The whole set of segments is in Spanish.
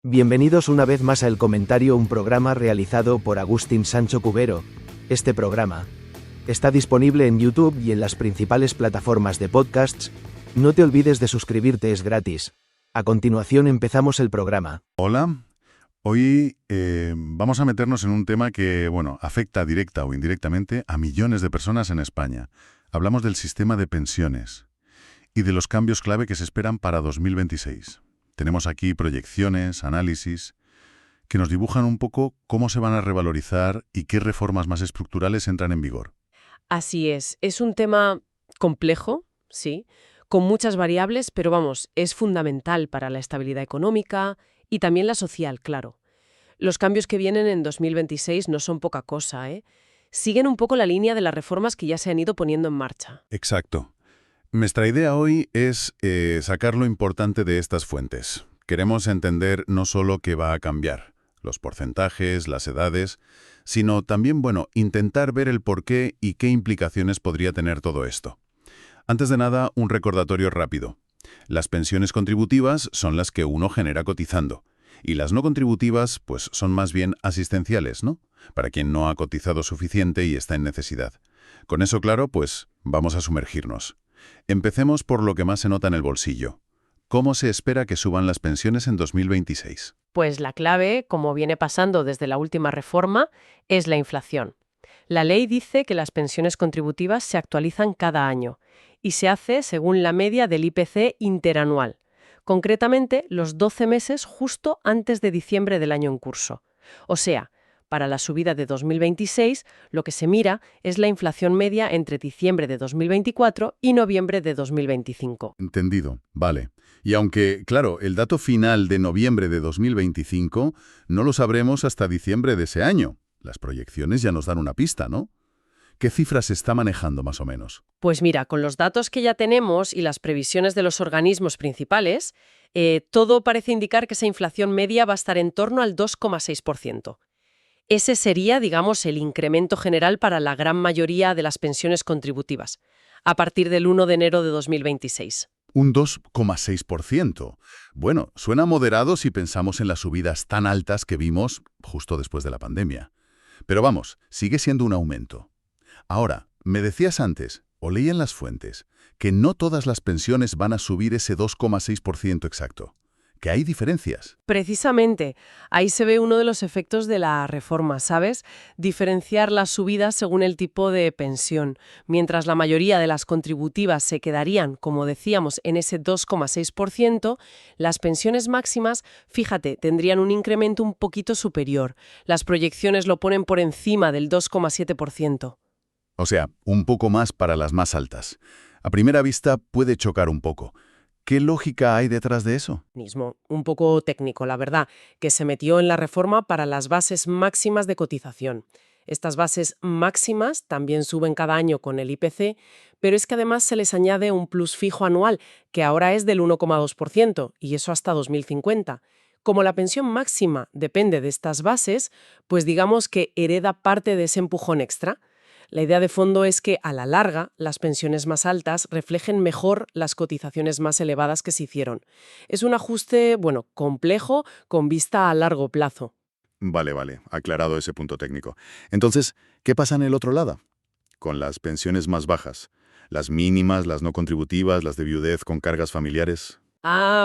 Bienvenidos una vez más a El Comentario, un programa realizado por Agustín Sancho Cubero. Este programa está disponible en YouTube y en las principales plataformas de podcasts. No te olvides de suscribirte, es gratis. A continuación empezamos el programa. Hola, hoy vamos a meternos en un tema que, afecta directa o indirectamente a millones de personas en España. Hablamos del sistema de pensiones y de los cambios clave que se esperan para 2026. Tenemos aquí proyecciones, análisis, que nos dibujan un poco cómo se van a revalorizar y qué reformas más estructurales entran en vigor. Así es un tema complejo, sí, con muchas variables, pero es fundamental para la estabilidad económica y también la social, claro. Los cambios que vienen en 2026 no son poca cosa, ¿eh? Siguen un poco la línea de las reformas que ya se han ido poniendo en marcha. Exacto. Nuestra idea hoy es sacar lo importante de estas fuentes. Queremos entender no solo qué va a cambiar, los porcentajes, las edades, sino también, intentar ver el porqué y qué implicaciones podría tener todo esto. Antes de nada, un recordatorio rápido. Las pensiones contributivas son las que uno genera cotizando, y las no contributivas, pues, son más bien asistenciales, ¿no? Para quien no ha cotizado suficiente y está en necesidad. Con eso claro, pues, vamos a sumergirnos. Empecemos por lo que más se nota en el bolsillo. ¿Cómo se espera que suban las pensiones en 2026? Pues la clave, como viene pasando desde la última reforma, es la inflación. La ley dice que las pensiones contributivas se actualizan cada año y se hace según la media del IPC interanual, concretamente los 12 meses justo antes de diciembre del año en curso. O sea, para la subida de 2026, lo que se mira es la inflación media entre diciembre de 2024 y noviembre de 2025. Entendido, vale. Y aunque, claro, el dato final de noviembre de 2025 no lo sabremos hasta diciembre de ese año. Las proyecciones ya nos dan una pista, ¿no? ¿Qué cifras se está manejando más o menos? Pues mira, con los datos que ya tenemos y las previsiones de los organismos principales, todo parece indicar que esa inflación media va a estar en torno al 2,6%. Ese sería, digamos, el incremento general para la gran mayoría de las pensiones contributivas, a partir del 1 de enero de 2026. Un 2,6%. Bueno, suena moderado si pensamos en las subidas tan altas que vimos justo después de la pandemia. Pero sigue siendo un aumento. Ahora, me decías antes, o leí en las fuentes, que no todas las pensiones van a subir ese 2,6% exacto. Que hay diferencias. Precisamente, ahí se ve uno de los efectos de la reforma, ¿sabes? Diferenciar las subidas según el tipo de pensión. Mientras la mayoría de las contributivas se quedarían, como decíamos, en ese 2,6%, las pensiones máximas, fíjate, tendrían un incremento un poquito superior. Las proyecciones lo ponen por encima del 2,7%. O sea, un poco más para las más altas. A primera vista puede chocar un poco. ¿Qué lógica hay detrás de eso? Un poco técnico, la verdad, que se metió en la reforma para las bases máximas de cotización. Estas bases máximas también suben cada año con el IPC, pero es que además se les añade un plus fijo anual, que ahora es del 1,2%, y eso hasta 2050. Como la pensión máxima depende de estas bases, pues digamos que hereda parte de ese empujón extra. La idea de fondo es que, a la larga, las pensiones más altas reflejen mejor las cotizaciones más elevadas que se hicieron. Es un ajuste, complejo, con vista a largo plazo. Vale, aclarado ese punto técnico. Entonces, ¿qué pasa en el otro lado? Con las pensiones más bajas, las mínimas, las no contributivas, las de viudez con cargas familiares.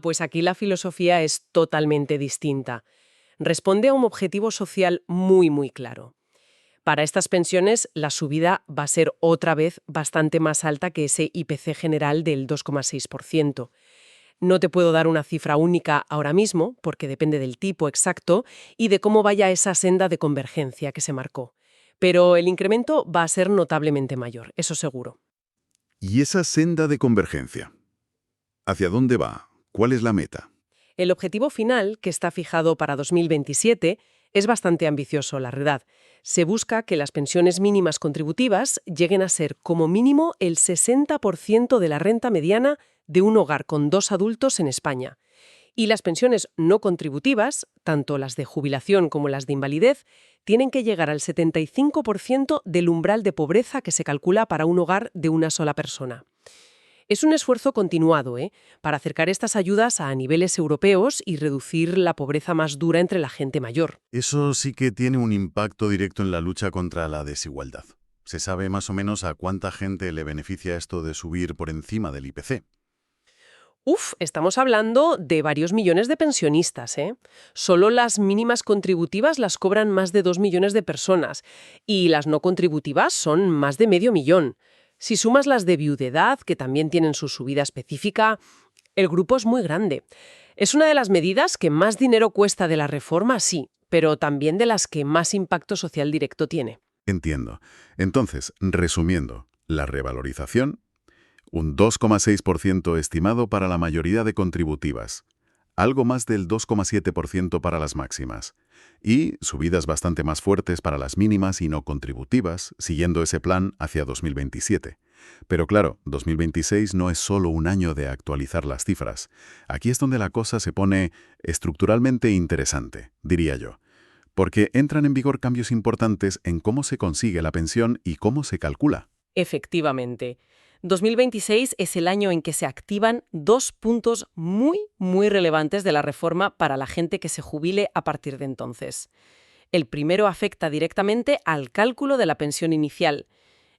Pues aquí la filosofía es totalmente distinta. Responde a un objetivo social muy, muy claro. Para estas pensiones, la subida va a ser otra vez bastante más alta que ese IPC general del 2,6%. No te puedo dar una cifra única ahora mismo, porque depende del tipo exacto y de cómo vaya esa senda de convergencia que se marcó. Pero el incremento va a ser notablemente mayor, eso seguro. ¿Y esa senda de convergencia? ¿Hacia dónde va? ¿Cuál es la meta? El objetivo final, que está fijado para 2027, es bastante ambicioso, la verdad. Se busca que las pensiones mínimas contributivas lleguen a ser como mínimo el 60% de la renta mediana de un hogar con 2 adultos en España. Y las pensiones no contributivas, tanto las de jubilación como las de invalidez, tienen que llegar al 75% del umbral de pobreza que se calcula para un hogar de una sola persona. Es un esfuerzo continuado, para acercar estas ayudas a niveles europeos y reducir la pobreza más dura entre la gente mayor. Eso sí que tiene un impacto directo en la lucha contra la desigualdad. ¿Se sabe más o menos a cuánta gente le beneficia esto de subir por encima del IPC? Estamos hablando de varios millones de pensionistas, ¿eh? Solo las mínimas contributivas las cobran más de 2 millones de personas y las no contributivas son más de medio millón. Si sumas las de viudedad, que también tienen su subida específica, el grupo es muy grande. Es una de las medidas que más dinero cuesta de la reforma, sí, pero también de las que más impacto social directo tiene. Entiendo. Entonces, resumiendo, la revalorización, un 2,6% estimado para la mayoría de contributivas, algo más del 2,7% para las máximas, y subidas bastante más fuertes para las mínimas y no contributivas, siguiendo ese plan hacia 2027. Pero claro, 2026 no es solo un año de actualizar las cifras. Aquí es donde la cosa se pone estructuralmente interesante, diría yo, porque entran en vigor cambios importantes en cómo se consigue la pensión y cómo se calcula. Efectivamente. 2026 es el año en que se activan dos puntos muy relevantes de la reforma para la gente que se jubile a partir de entonces. El primero afecta directamente al cálculo de la pensión inicial.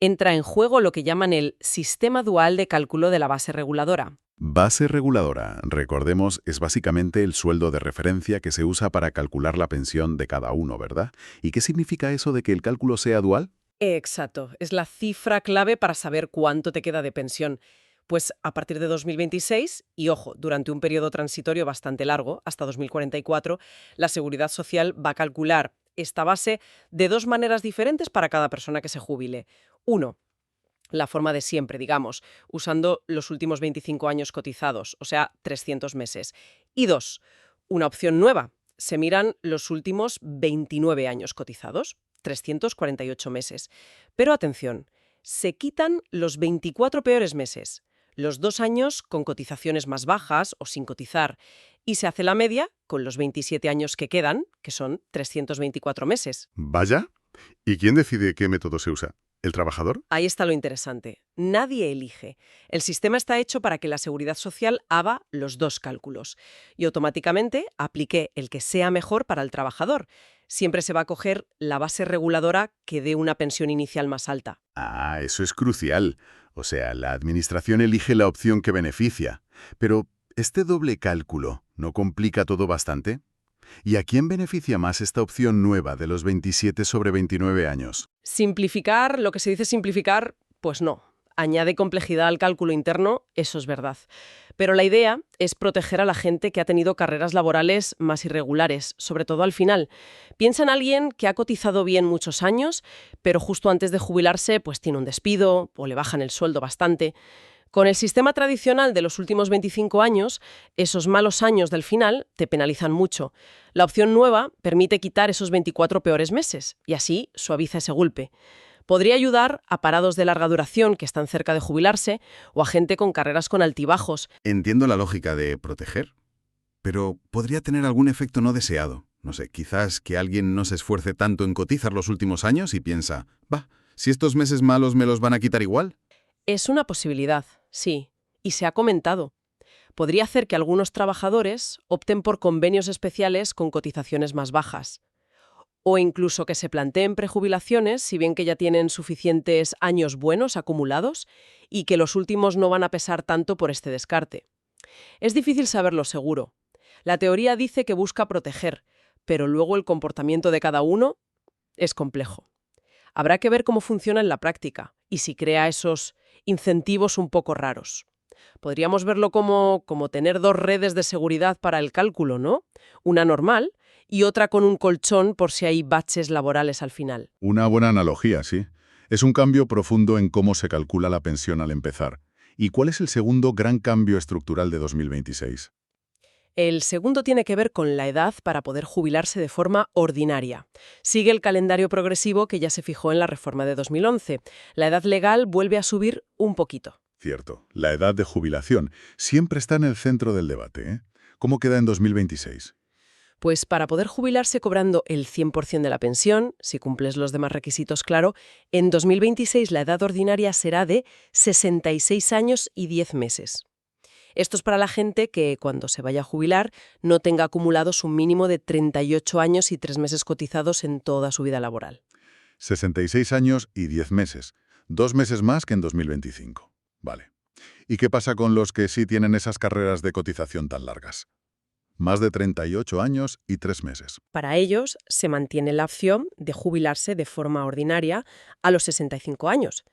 Entra en juego lo que llaman el sistema dual de cálculo de la base reguladora. Base reguladora, recordemos, es básicamente el sueldo de referencia que se usa para calcular la pensión de cada uno, ¿verdad? ¿Y qué significa eso de que el cálculo sea dual? Exacto, es la cifra clave para saber cuánto te queda de pensión. Pues a partir de 2026, y ojo, durante un periodo transitorio bastante largo, hasta 2044, la Seguridad Social va a calcular esta base de dos maneras diferentes para cada persona que se jubile. Uno, la forma de siempre, digamos, usando los últimos 25 años cotizados, o sea, 300 meses. Y dos, una opción nueva. Se miran los últimos 29 años cotizados, 348 meses. Pero atención, se quitan los 24 peores meses, los 2 años con cotizaciones más bajas o sin cotizar, y se hace la media con los 27 años que quedan, que son 324 meses. Vaya. ¿Y quién decide qué método se usa? ¿El trabajador? Ahí está lo interesante. Nadie elige. El sistema está hecho para que la Seguridad Social haga los dos cálculos y automáticamente aplique el que sea mejor para el trabajador. Siempre se va a coger la base reguladora que dé una pensión inicial más alta. Ah, eso es crucial. O sea, la administración elige la opción que beneficia. Pero, ¿este doble cálculo no complica todo bastante? ¿Y a quién beneficia más esta opción nueva de los 27 sobre 29 años? Simplificar, lo que se dice simplificar, pues no. Añade complejidad al cálculo interno, eso es verdad. Pero la idea es proteger a la gente que ha tenido carreras laborales más irregulares, sobre todo al final. Piensa en alguien que ha cotizado bien muchos años, pero justo antes de jubilarse pues tiene un despido o le bajan el sueldo bastante. Con el sistema tradicional de los últimos 25 años, esos malos años del final te penalizan mucho. La opción nueva permite quitar esos 24 peores meses y así suaviza ese golpe. Podría ayudar a parados de larga duración que están cerca de jubilarse o a gente con carreras con altibajos. Entiendo la lógica de proteger, pero podría tener algún efecto no deseado. No sé, quizás que alguien no se esfuerce tanto en cotizar los últimos años y piensa, si estos meses malos me los van a quitar igual. Es una posibilidad, sí, y se ha comentado. Podría hacer que algunos trabajadores opten por convenios especiales con cotizaciones más bajas. O incluso que se planteen prejubilaciones si ven que ya tienen suficientes años buenos acumulados y que los últimos no van a pesar tanto por este descarte. Es difícil saberlo seguro. La teoría dice que busca proteger, pero luego el comportamiento de cada uno es complejo. Habrá que ver cómo funciona en la práctica y si crea esos incentivos un poco raros. Podríamos verlo como tener dos redes de seguridad para el cálculo, ¿no? Una normal y otra con un colchón por si hay baches laborales al final. Una buena analogía, sí. Es un cambio profundo en cómo se calcula la pensión al empezar. ¿Y cuál es el segundo gran cambio estructural de 2026? El segundo tiene que ver con la edad para poder jubilarse de forma ordinaria. Sigue el calendario progresivo que ya se fijó en la reforma de 2011. La edad legal vuelve a subir un poquito. Cierto, la edad de jubilación siempre está en el centro del debate, ¿eh? ¿Cómo queda en 2026? Pues para poder jubilarse cobrando el 100% de la pensión, si cumples los demás requisitos, claro, en 2026 la edad ordinaria será de 66 años y 10 meses. Esto es para la gente que, cuando se vaya a jubilar, no tenga acumulados un mínimo de 38 años y 3 meses cotizados en toda su vida laboral. 66 años y 10 meses. 2 meses más que en 2025. Vale. ¿Y qué pasa con los que sí tienen esas carreras de cotización tan largas? Más de 38 años y 3 meses. Para ellos, se mantiene la opción de jubilarse de forma ordinaria a los 65 años.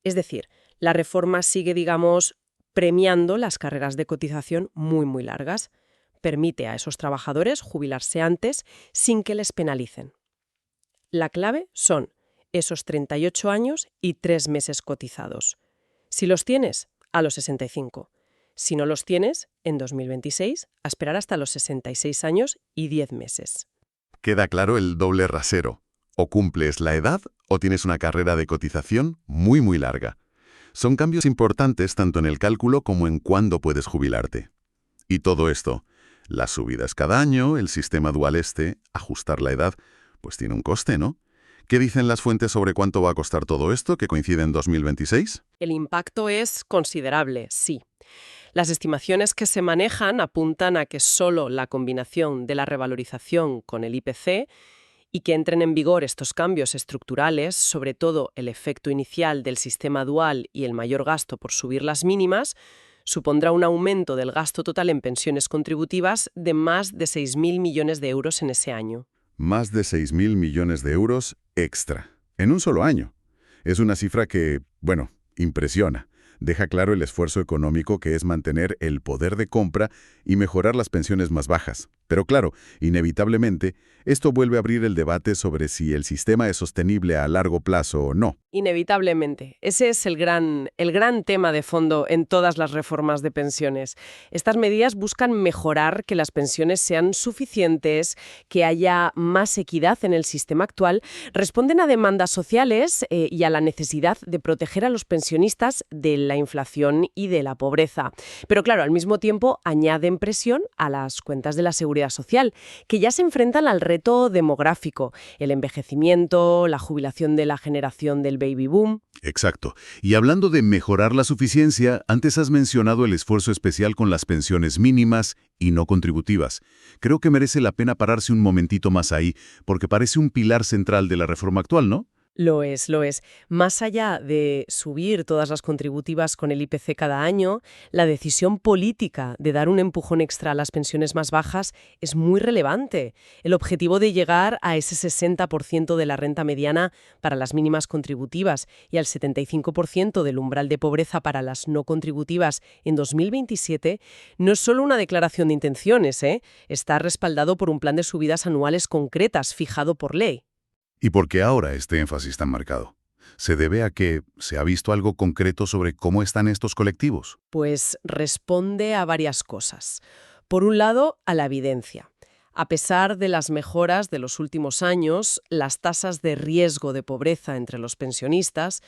Es decir, la reforma sigue, digamos, premiando las carreras de cotización muy largas. Permite a esos trabajadores jubilarse antes sin que les penalicen. La clave son esos 38 años y 3 meses cotizados. Si los tienes, a los 65. Si no los tienes, en 2026, a esperar hasta los 66 años y 10 meses. Queda claro el doble rasero. O cumples la edad o tienes una carrera de cotización muy larga. Son cambios importantes tanto en el cálculo como en cuándo puedes jubilarte. Y todo esto, las subidas cada año, el sistema dual ajustar la edad, pues tiene un coste, ¿no? ¿Qué dicen las fuentes sobre cuánto va a costar todo esto, que coincide en 2026? El impacto es considerable, sí. Las estimaciones que se manejan apuntan a que solo la combinación de la revalorización con el IPC y que entren en vigor estos cambios estructurales, sobre todo el efecto inicial del sistema dual y el mayor gasto por subir las mínimas, supondrá un aumento del gasto total en pensiones contributivas de más de 6.000 millones de euros en ese año. Más de 6.000 millones de euros extra, en un solo año. Es una cifra que, impresiona. Deja claro el esfuerzo económico que es mantener el poder de compra y mejorar las pensiones más bajas. Pero claro, inevitablemente, esto vuelve a abrir el debate sobre si el sistema es sostenible a largo plazo o no. Inevitablemente. Ese es el gran tema de fondo en todas las reformas de pensiones. Estas medidas buscan mejorar que las pensiones sean suficientes, que haya más equidad en el sistema actual, responden a demandas sociales y a la necesidad de proteger a los pensionistas de la inflación y de la pobreza. Pero claro, al mismo tiempo añaden presión a las cuentas de la Seguridad Social, que ya se enfrentan al reto demográfico, el envejecimiento, la jubilación de la generación del baby boom. Exacto. Y hablando de mejorar la suficiencia, antes has mencionado el esfuerzo especial con las pensiones mínimas y no contributivas. Creo que merece la pena pararse un momentito más ahí, porque parece un pilar central de la reforma actual, ¿no? Lo es. Más allá de subir todas las contributivas con el IPC cada año, la decisión política de dar un empujón extra a las pensiones más bajas es muy relevante. El objetivo de llegar a ese 60% de la renta mediana para las mínimas contributivas y al 75% del umbral de pobreza para las no contributivas en 2027 no es solo una declaración de intenciones, está respaldado por un plan de subidas anuales concretas fijado por ley. ¿Y por qué ahora este énfasis tan marcado? ¿Se debe a que se ha visto algo concreto sobre cómo están estos colectivos? Pues responde a varias cosas. Por un lado, a la evidencia. A pesar de las mejoras de los últimos años, las tasas de riesgo de pobreza entre los pensionistas,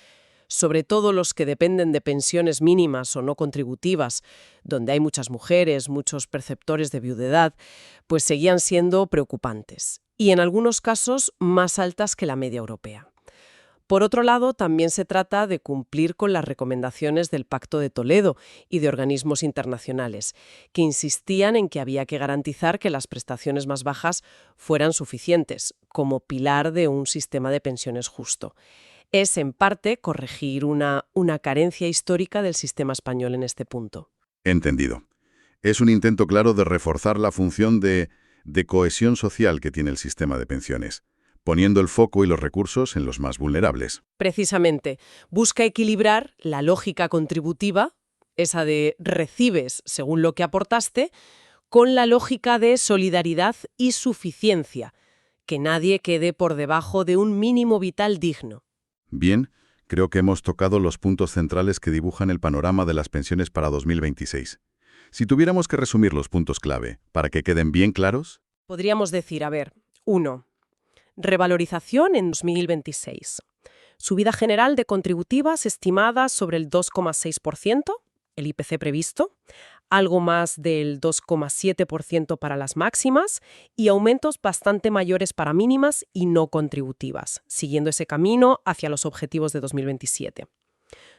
sobre todo los que dependen de pensiones mínimas o no contributivas, donde hay muchas mujeres, muchos perceptores de viudedad, pues seguían siendo preocupantes. Y en algunos casos más altas que la media europea. Por otro lado, también se trata de cumplir con las recomendaciones del Pacto de Toledo y de organismos internacionales, que insistían en que había que garantizar que las prestaciones más bajas fueran suficientes, como pilar de un sistema de pensiones justo. Es, en parte, corregir una carencia histórica del sistema español en este punto. Entendido. Es un intento claro de reforzar la función de cohesión social que tiene el sistema de pensiones, poniendo el foco y los recursos en los más vulnerables. Precisamente, busca equilibrar la lógica contributiva, esa de recibes según lo que aportaste, con la lógica de solidaridad y suficiencia, que nadie quede por debajo de un mínimo vital digno. Bien, creo que hemos tocado los puntos centrales que dibujan el panorama de las pensiones para 2026. Si tuviéramos que resumir los puntos clave, para que queden bien claros... Podríamos decir, 1. Revalorización en 2026. Subida general de contributivas estimada sobre el 2,6%, el IPC previsto, algo más del 2,7% para las máximas y aumentos bastante mayores para mínimas y no contributivas, siguiendo ese camino hacia los objetivos de 2027.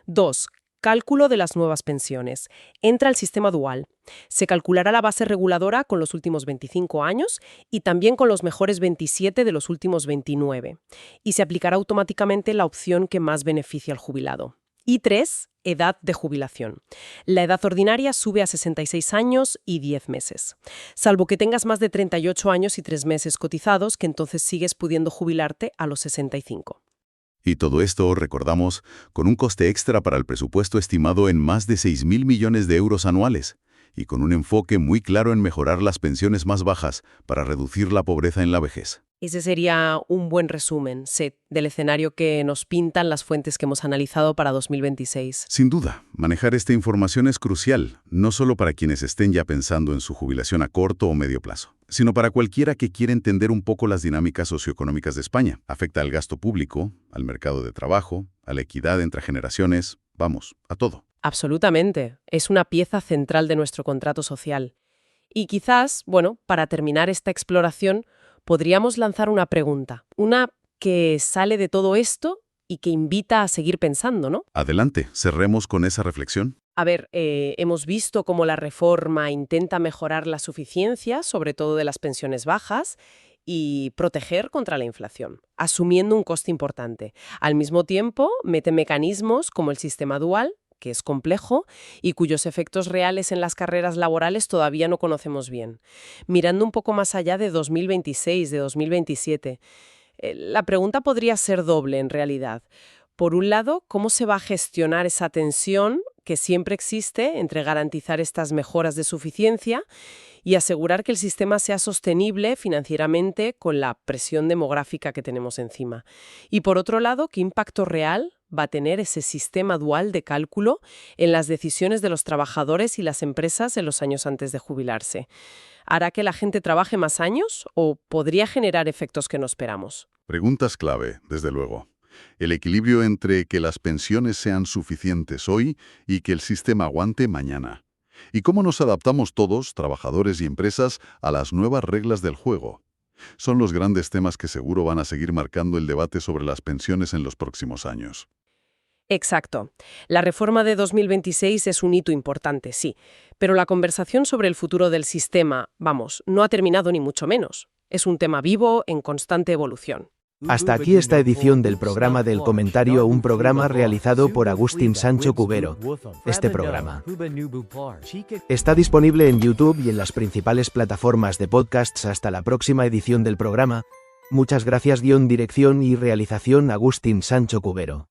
2. Cálculo de las nuevas pensiones. Entra el sistema dual. Se calculará la base reguladora con los últimos 25 años y también con los mejores 27 de los últimos 29. Y se aplicará automáticamente la opción que más beneficia al jubilado. Y 3. Edad de jubilación. La edad ordinaria sube a 66 años y 10 meses. Salvo que tengas más de 38 años y 3 meses cotizados, que entonces sigues pudiendo jubilarte a los 65. Y todo esto, recordamos, con un coste extra para el presupuesto estimado en más de 6.000 millones de euros anuales, y con un enfoque muy claro en mejorar las pensiones más bajas para reducir la pobreza en la vejez. Ese sería un buen resumen, Seth, del escenario que nos pintan las fuentes que hemos analizado para 2026. Sin duda, manejar esta información es crucial, no solo para quienes estén ya pensando en su jubilación a corto o medio plazo, sino para cualquiera que quiera entender un poco las dinámicas socioeconómicas de España. Afecta al gasto público, al mercado de trabajo, a la equidad entre generaciones, vamos, a todo. Absolutamente. Es una pieza central de nuestro contrato social. Y quizás, para terminar esta exploración, podríamos lanzar una pregunta, una que sale de todo esto y que invita a seguir pensando, ¿no? Adelante, cerremos con esa reflexión. A ver, hemos visto cómo la reforma intenta mejorar la suficiencia, sobre todo de las pensiones bajas, y proteger contra la inflación, asumiendo un coste importante. Al mismo tiempo, mete mecanismos como el sistema dual, que es complejo y cuyos efectos reales en las carreras laborales todavía no conocemos bien. Mirando un poco más allá de 2026, de 2027, la pregunta podría ser doble en realidad. Por un lado, ¿cómo se va a gestionar esa tensión que siempre existe entre garantizar estas mejoras de suficiencia y asegurar que el sistema sea sostenible financieramente con la presión demográfica que tenemos encima? Y por otro lado, ¿qué impacto real va a tener ese sistema dual de cálculo en las decisiones de los trabajadores y las empresas en los años antes de jubilarse? ¿Hará que la gente trabaje más años o podría generar efectos que no esperamos? Preguntas clave, desde luego. El equilibrio entre que las pensiones sean suficientes hoy y que el sistema aguante mañana. Y cómo nos adaptamos todos, trabajadores y empresas, a las nuevas reglas del juego. Son los grandes temas que seguro van a seguir marcando el debate sobre las pensiones en los próximos años. Exacto. La reforma de 2026 es un hito importante, sí, pero la conversación sobre el futuro del sistema, no ha terminado ni mucho menos. Es un tema vivo, en constante evolución. Hasta aquí esta edición del programa del comentario, un programa realizado por Agustín Sancho Cubero. Este programa está disponible en YouTube y en las principales plataformas de podcasts. Hasta la próxima edición del programa. Muchas gracias. Dirección y realización Agustín Sancho Cubero.